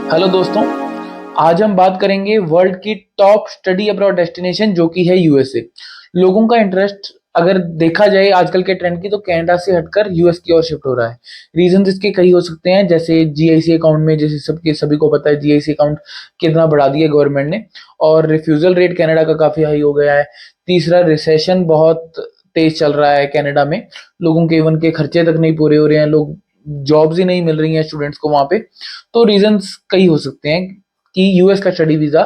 Hello दोस्तों, आज हम बात करेंगे वर्ल्ड की टॉप स्टडी अब्रॉड डेस्टिनेशन जो कि है यूएसए। लोगों का इंटरेस्ट अगर देखा जाए आजकल के ट्रेंड की तो कनाडा से हटकर यूएस की ओर शिफ्ट हो रहा है। रीजन इसके कई हो सकते हैं, जैसे जीआईसी अकाउंट में, जैसे सभी को पता है जीआईसी अकाउंट कितना बढ़ा दिया गवर्नमेंट ने, और रिफ्यूजल रेट कनाडा का काफी हाई हो गया है। तीसरा, रिसेशन बहुत तेज चल रहा है कनाडा में। लोगों के इवन के खर्चे तक नहीं पूरे हो रहे हैं, लोग जॉब्स ही नहीं मिल रही हैं स्टूडेंट्स को वहां पे। तो रीजंस कई हो सकते हैं कि यूएस का स्टडी वीजा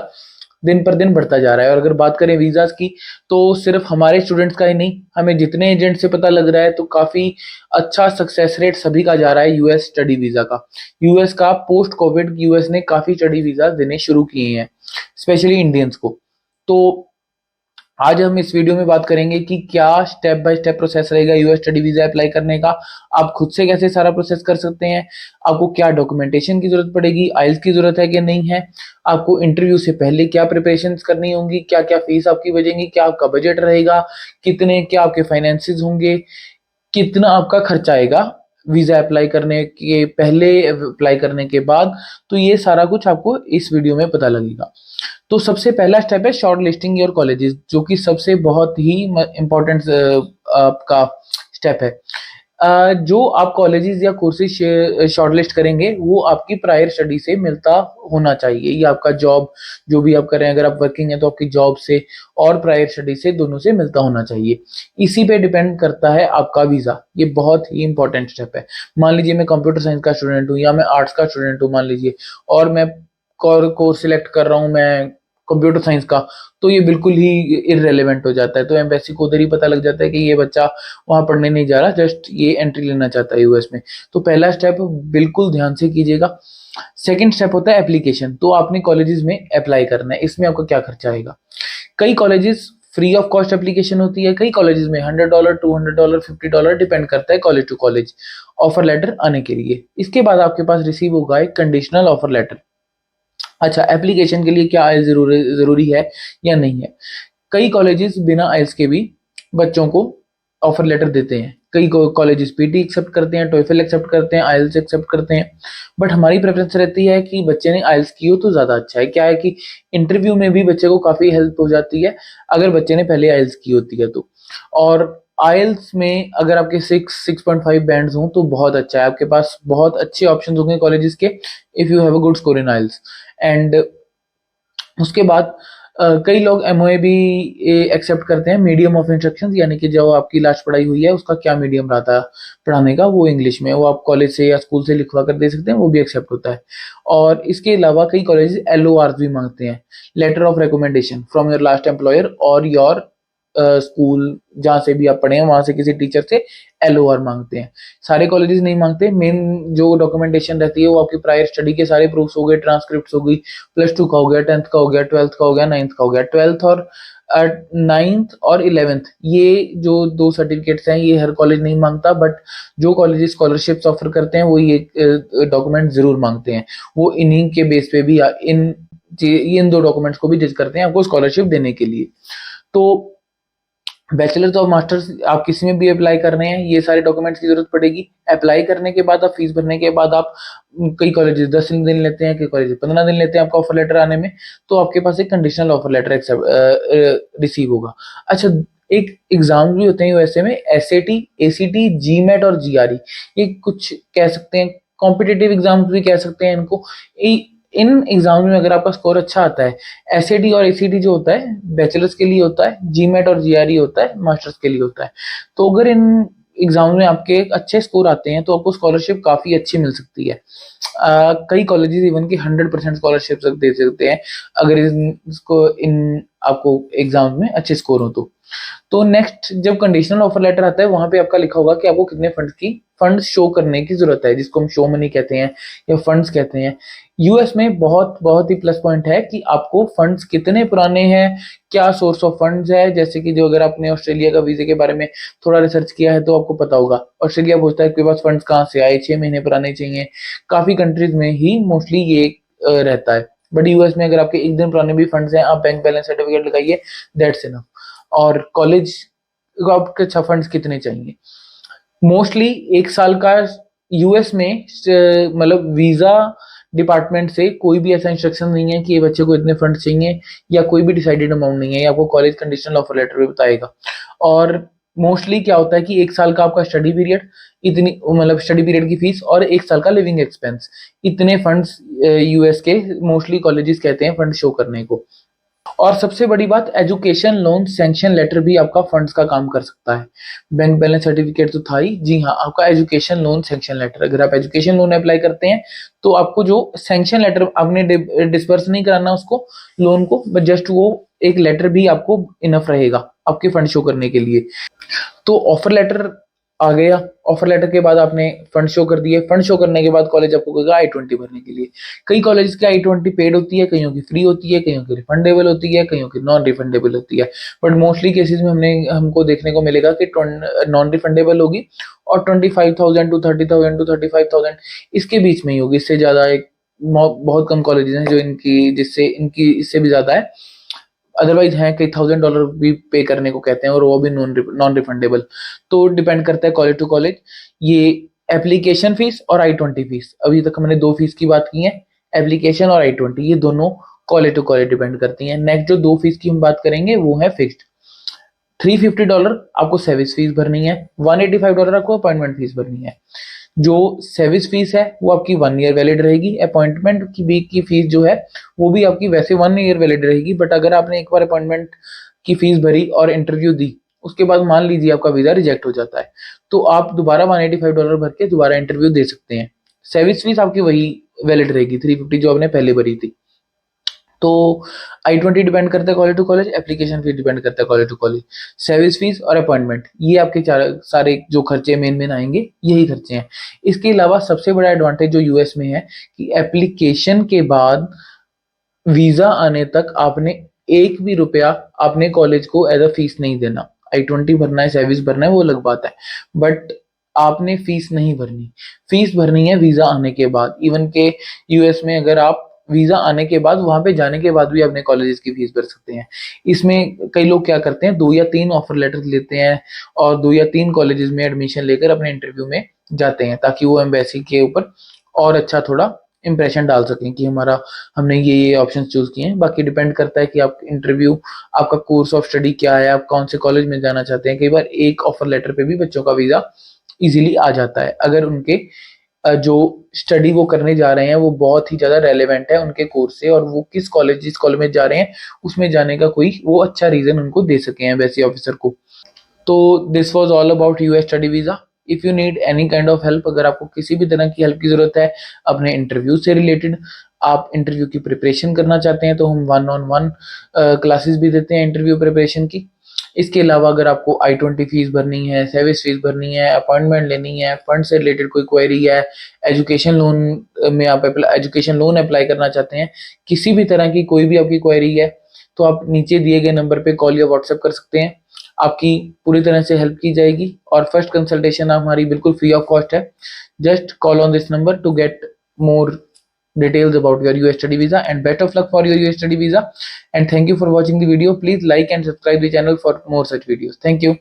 दिन पर दिन बढ़ता जा रहा है। और अगर बात करें वीजास की, तो सिर्फ हमारे स्टूडेंट्स का ही नहीं, हमें जितने एजेंट से पता लग रहा है तो काफी अच्छा सक्सेस रेट सभी का जा रहा है यूएस स्टडी वीजा का। यूएस का पोस्ट कोविड यूएस ने काफी स्टडी वीजा देने शुरू किए हैं, स्पेशली इंडियंस को। तो आज हम इस वीडियो में बात करेंगे कि क्या स्टेप बाय स्टेप प्रोसेस रहेगा यूएस स्टडी वीजा अप्लाई करने का, आप खुद से कैसे सारा प्रोसेस कर सकते हैं, आपको क्या डॉक्यूमेंटेशन की जरूरत पड़ेगी, आइल्स की जरूरत है कि नहीं है, आपको इंटरव्यू से पहले क्या प्रिपरेशन करनी होंगी, क्या क्या फीस आपकी बचेंगी, क्या आपका बजट रहेगा, कितने क्या आपके फाइनेंसिस होंगे, कितना आपका खर्चा आएगा वीजा अप्लाई करने के पहले, अप्लाई करने के बाद। तो ये सारा कुछ आपको इस वीडियो में पता लगेगा। तो सबसे पहला स्टेप है शॉर्ट लिस्टिंग योर कॉलेजेस, जो कि सबसे बहुत ही इम्पोर्टेंट आपका स्टेप है। जो आप कॉलेजेस या कोर्सेज शॉर्टलिस्ट करेंगे वो आपकी प्रायर स्टडी से मिलता होना चाहिए, या आपका जॉब जो भी आप कर रहे हैं, अगर आप वर्किंग है तो आपकी जॉब से और प्रायर स्टडी से दोनों से मिलता होना चाहिए। इसी पे डिपेंड करता है आपका वीजा। ये बहुत ही इंपॉर्टेंट स्टेप है। मान लीजिए मैं कंप्यूटर साइंस का स्टूडेंट हूँ या मैं आर्ट्स का स्टूडेंट हूँ मान लीजिए, और मैं कोर्स सिलेक्ट कर रहा हूँ मैं कंप्यूटर साइंस का, तो ये बिल्कुल ही इररेलेवेंट हो जाता है। तो एम्बेसी को उधर ही पता लग जाता है कि ये बच्चा वहां पढ़ने नहीं जा रहा, जस्ट ये एंट्री लेना चाहता है यूएस में। तो पहला स्टेप बिल्कुल ध्यान से कीजिएगा। सेकंड स्टेप होता है एप्लीकेशन। तो आपने कॉलेजेस में अप्लाई करना है, इसमें आपका क्या खर्चा आएगा। कई colleges free of cost application होती है, कई कॉलेजेस में $100, $200, $50 डिपेंड करता है college to college offer letter आने के लिए। इसके बाद आपके पास रिसीव होगा एक कंडीशनल ऑफर लेटर। अच्छा, एप्लीकेशन के लिए क्या आइल्स जरूरी है या नहीं है। कई कॉलेजेस बिना आइल्स के भी बच्चों को ऑफर लेटर देते हैं। कई कॉलेजेस पीटी एक्सेप्ट करते हैं, टोएफल एक्सेप्ट करते हैं, आइल्स एक्सेप्ट करते हैं। बट हमारी प्रेफरेंस रहती है कि बच्चे ने आइल्स की हो तो ज्यादा अच्छा है। क्या है कि इंटरव्यू में भी बच्चे को काफी हेल्प हो जाती है अगर बच्चे ने पहले आइल्स की होती है तो। और आइल्स में अगर आपके 6.5 बैंड्स हों तो बहुत अच्छा है, आपके पास बहुत अच्छे ऑप्शन होंगे कॉलेजेस के, if you have a good score in IELTS. And उसके बाद कई लोग एमओए भी एक्सेप्ट करते हैं, मीडियम ऑफ इंस्ट्रक्शन, यानी कि जो आपकी लास्ट पढ़ाई हुई है उसका क्या मीडियम रहा था पढ़ाने का, वो इंग्लिश में, वो आप कॉलेज से या स्कूल से लिखवा कर दे सकते हैं, वो भी एक्सेप्ट होता है। और इसके अलावा कई कॉलेज एलओआर भी मांगते हैं, letter of recommendation from your last employer और योर स्कूल जहाँ से भी आप पढ़े हैं वहां से किसी टीचर से एलओआर मांगते हैं। सारे कॉलेजेस नहीं मांगते। मेन जो डॉक्यूमेंटेशन रहती है वो आपकी प्रायर स्टडी के सारे प्रूफ्स हो गए, ट्रांसक्रिप्ट हो गई, +2 का हो गया, 10th का हो गया, 12th का हो गया, 9th का हो गया। 12th और 9th और 11th, ये जो दो सर्टिफिकेट्स हैं ये हर कॉलेज नहीं मांगता, बट जो कॉलेज स्कॉलरशिप्स ऑफर करते हैं वो ये डॉक्यूमेंट जरूर मांगते हैं। वो इन्हीं के बेस पे भी इन दो डॉक्यूमेंट्स को भी जज करते हैं आपको स्कॉलरशिप देने के लिए। तो बैचलर और मास्टर्स आप किसी में भी अप्लाई कर रहे हैं, ये सारे डॉक्यूमेंट्स की जरूरत पड़ेगी। अप्लाई करने के बाद आप फीस भरने के बाद आप, कई कॉलेजेस 10 दिन लेते हैं, कई कॉलेजेस 15 दिन लेते हैं आपका ऑफर लेटर आने में। तो आपके पास एक कंडीशनल ऑफर लेटर रिसीव होगा। अच्छा, एक एग्जाम भी होते हैं यूएसए में, एसएटी, एसीटी, जीमेट और जीआरई। ये कुछ कह सकते हैं कॉम्पिटिटिव एग्जाम्स भी कह सकते हैं इनको। इन एग्जाम में अगर आपका स्कोर अच्छा आता है, एसएटी और एसीटी जो होता है बैचलर्स के लिए होता है, जीमेट और जीआरई होता है मास्टर्स के लिए होता है। तो अगर इन एग्जाम में आपके अच्छे स्कोर आते हैं तो आपको स्कॉलरशिप काफी अच्छी मिल सकती है। कई कॉलेजेस इवन की 100% स्कॉलरशिप दे सकते हैं अगर इसको इन आपको एग्जाम में अच्छे स्कोर हो तो। तो नेक्स्ट जब कंडीशनल ऑफर लेटर आता है वहां पे आपका लिखा होगा कि आपको कितने फंड्स शो करने की जरूरत है, जिसको हम शो मनी कहते हैं या फंड्स कहते हैं। यूएस में बहुत बहुत ही प्लस पॉइंट है कि आपको फंड्स कितने पुराने हैं, क्या सोर्स ऑफ फंड्स है। जैसे कि जो अगर आपने ऑस्ट्रेलिया का वीजे के बारे में थोड़ा रिसर्च किया है तो आपको पता होगा, ऑस्ट्रेलिया पूछता है आपके पास फंड्स कहाँ से आए, 6 महीने पुराने चाहिए। काफी कंट्रीज में ही मोस्टली ये रहता है। बट यूएस में अगर आपके एक दिन पुराने भी फंड्स हैं, आप बैंक बैलेंस सर्टिफिकेट लगाइए, दैट्स इनफ। और कॉलेज को आपके अच्छा फंड्स कितने चाहिए, मोस्टली 1 साल का यूएस में मतलब वीजा डिपार्टमेंट से कोई भी ऐसा इंस्ट्रक्शन नहीं है कि ये बच्चे को इतने फंड चाहिए, या कोई भी डिसाइडेड अमाउंट नहीं है, ये आपको कॉलेज कंडीशनल ऑफर लेटर भी बताएगा। और मोस्टली क्या होता है कि 1 साल का आपका स्टडी पीरियड, इतनी मतलब स्टडी पीरियड की फीस और 1 साल का लिविंग एक्सपेंस, इतने फंड्स यूएस के मोस्टली कॉलेजेस कहते हैं फंड शो करने को। और सबसे बड़ी बात, एजुकेशन लोन सैंक्शन लेटर भी आपका फंड्स का काम कर सकता है। बैंक बैलेंस सर्टिफिकेट तो था ही, जी हाँ, आपका एजुकेशन लोन सैंक्शन लेटर, अगर आप एजुकेशन लोन अप्लाई करते हैं तो आपको जो सैंक्शन लेटर आपने डिस्पर्स नहीं कराना उसको, लोन को, बट जस्ट वो एक लेटर भी आपको इनफ रहेगा आपके फंड शो करने के लिए। तो ऑफर लेटर आ गया, ऑफर लेटर के बाद आपने फंड शो कर दिए, फंड शो करने के बाद कॉलेज आपको कहेगा I-20 भरने के लिए। कई कॉलेज की I-20 पेड होती है, कईयों की फ्री होती है, कईयों की रिफंडेबल होती है, कईयों की नॉन रिफंडेबल होती है। बट मोस्टली केसेस में हमको देखने को मिलेगा कि नॉन रिफंडेबल होगी, और 25,000 टू 30,000 टू 35,000 इसके बीच में ही होगी। इससे ज्यादा एक बहुत कम कॉलेजेस हैं जो इनकी इससे भी ज्यादा है। अदरवाइज हैं कई $1,000 भी पे करने को कहते हैं, और वो भी नॉन रिफंडेबल। तो डिपेंड करता है कॉलेज टू कॉलेज। ये एप्लीकेशन फीस और I-20 फीस, अभी तक हमने 2 फीस की बात की है, एप्लीकेशन और I-20, ये दोनों कॉलेज टू कॉलेज डिपेंड करती हैं। नेक्स्ट जो 2 फीस की हम बात करेंगे वो है फिक्स्ड। $350 आपको सर्विस फीस भरनी है, $185 आपको अपॉइंटमेंट फीस भरनी है। जो सर्विस फीस है वो आपकी 1 ईयर वैलिड रहेगी। अपॉइंटमेंट की फीस जो है वो भी आपकी वैसे 1 ईयर वैलिड रहेगी, बट अगर आपने एक बार अपॉइंटमेंट की फीस भरी और इंटरव्यू दी, उसके बाद मान लीजिए आपका वीजा रिजेक्ट हो जाता है, तो आप दोबारा $185 भर के दोबारा इंटरव्यू दे सकते हैं। सर्विस फीस आपकी वही वैलिड रहेगी, 350 जो आपने पहले भरी थी। तो I-20 डिपेंड करता है college to college, application fees depend करता है college to college, service fees और अपॉइंटमेंट, ये आपके सारे जो खर्चे मेन आएंगे, यही खर्चे हैं। इसके अलावा सबसे बड़ा एडवांटेज जो यूएस में है कि एप्लीकेशन के बाद वीजा आने तक आपने एक भी रुपया आपने कॉलेज को एज अ फीस नहीं देना। I-20 भरना है, सर्विस भरना है, वो अलग बात है, बट आपने फीस नहीं भरनी। फीस भरनी है वीजा आने के बाद। इवन के यूएस में अगर आप वीजा आने के बाद वहां पे जाने के बाद भी अपने कॉलेजेस की फीस भर सकते हैं। इसमें कई लोग क्या करते हैं, 2 या 3 ऑफर लेटर लेते हैं और 2 या 3 कॉलेजेस में एडमिशन लेकर अपने इंटरव्यू में जाते हैं, ताकि वो एम्बेसी के ऊपर और अच्छा थोड़ा इंप्रेशन डाल सकें कि हमने ये ऑप्शन चूज किए हैं। बाकी डिपेंड करता है कि आप इंटरव्यू, आपका कोर्स ऑफ स्टडी क्या है, आप कौन से कॉलेज में जाना चाहते हैं। कई बार एक ऑफर लेटर पे भी बच्चों का वीजा इजीली आ जाता है, अगर उनके जो स्टडी वो करने जा रहे हैं वो बहुत ही ज्यादा रेलेवेंट है उनके कोर्स से, और वो जिस कॉलेज में जा रहे हैं उसमें जाने का कोई वो अच्छा रीजन उनको दे सके हैं वैसे ऑफिसर को। तो this was all about US study visa. If you need any kind of help, अगर आपको किसी भी तरह की हेल्प की जरूरत है अपने इंटरव्यू से रिलेटेड, आप इंटरव्यू की प्रिपरेशन करना चाहते हैं, तो हम 1-on-1 क्लासेस भी देते हैं इंटरव्यू प्रिपरेशन की। इसके अलावा अगर आपको I-20 फीस भरनी है, सर्विस फीस भरनी है, अपॉइंटमेंट लेनी है, फंड से रिलेटेड कोई क्वेरी है, एजुकेशन लोन में आप एजुकेशन लोन अप्लाई करना चाहते हैं, किसी भी तरह की कोई भी आपकी क्वेरी है, तो आप नीचे दिए गए नंबर पे कॉल या व्हाट्सएप कर सकते हैं। आपकी पूरी तरह से हेल्प की जाएगी, और फर्स्ट कंसल्टेशन हमारी बिल्कुल फ्री ऑफ कॉस्ट है। Just call on this number to get more details about your US study visa, and best of luck for your US study visa. And thank you for watching the video. Please like and subscribe the channel for more such videos. Thank you.